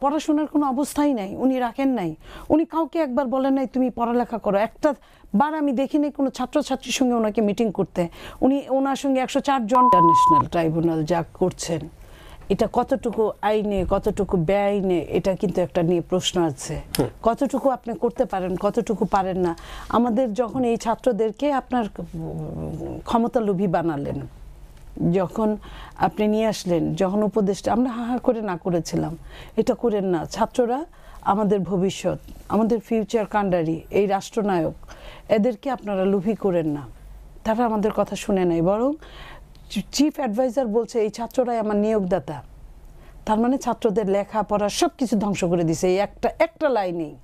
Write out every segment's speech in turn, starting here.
পড়াশোনার কোনো অবস্থাই নাই, উনি রাখেন নাই। উনি কাউকে একবার বলেন নাই তুমি পড়ালেখা করো। একটা বার আমি দেখিনি কোনো ছাত্রছাত্রীর সঙ্গে ওনাকে মিটিং করতে। উনি ওনার সঙ্গে 104 জন। ইন্টারন্যাশনাল ট্রাইব্যুনাল যা করছেন এটা কতটুকু আইনে, কতটুকু বেআইনে, এটা কিন্তু একটা নিয়ে প্রশ্ন আছে। কতটুকু আপনি করতে পারেন, কতটুকু পারেন না। আমাদের যখন এই ছাত্রদেরকে আপনার ক্ষমতালোভী বানালেন, যখন আপনি নিয়ে আসলেন, যখন উপদেশটা, আমরা হা হা করে না করেছিলাম, এটা করেন না। ছাত্ররা আমাদের ভবিষ্যৎ, আমাদের ফিউচার কাণ্ডারি, এই রাষ্ট্রনায়ক, এদেরকে আপনারা লোভী করেন না। তারা আমাদের কথা শুনে নাই, বরং চিফ অ্যাডভাইজার বলছে এই ছাত্ররাই আমার নিয়োগদাতা। তার মানে ছাত্রদের লেখাপড়া সব কিছু ধ্বংস করে দিছে এই একটা লাইনেই।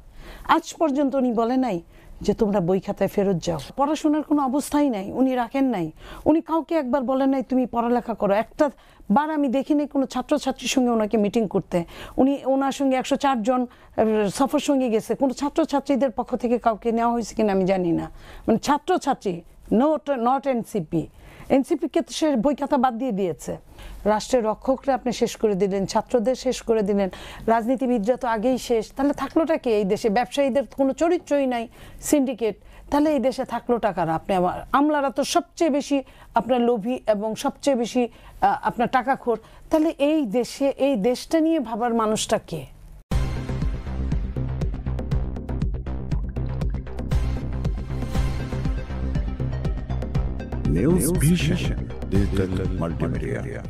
আজ পর্যন্ত উনি বলে নাই যে তোমরা বই খাতায় ফেরত যাও। পড়াশোনার কোনো অবস্থাই নাই, উনি রাখেন নাই। উনি কাউকে একবার বলেন নাই তুমি পড়ালেখা করো। একটা বার আমি দেখিনি কোনো ছাত্রছাত্রীর সঙ্গে ওনাকে মিটিং করতে। উনি ওনার সঙ্গে 104 জন সফর সঙ্গে গেছে। কোনো ছাত্রছাত্রীদের পক্ষ থেকে কাউকে নেওয়া হয়েছে কিনা আমি জানি না। মানে ছাত্রছাত্রী, নট এনসিপি। এনসিপিকে তো সে বই খাতা বাদ দিয়ে দিয়েছে। রাষ্ট্রের রক্ষকরা আপনি শেষ করে দিলেন, ছাত্রদের শেষ করে দিলেন, রাজনীতিবিদরা তো আগেই শেষ। তাহলে থাকলোটা কি এই দেশে? ব্যবসায়ীদের কোনো চরিত্রই নাই, সিন্ডিকেট। তাহলে এই দেশে থাকলোটা কারা? আপনি আমার আমলারা তো সবচেয়ে বেশি আপনার লোভী এবং সবচেয়ে বেশি আপনার টাকাখোর। তাহলে এই দেশে, এই দেশটা নিয়ে ভাবার মানুষটা কে? News Vision Digital Multimedia.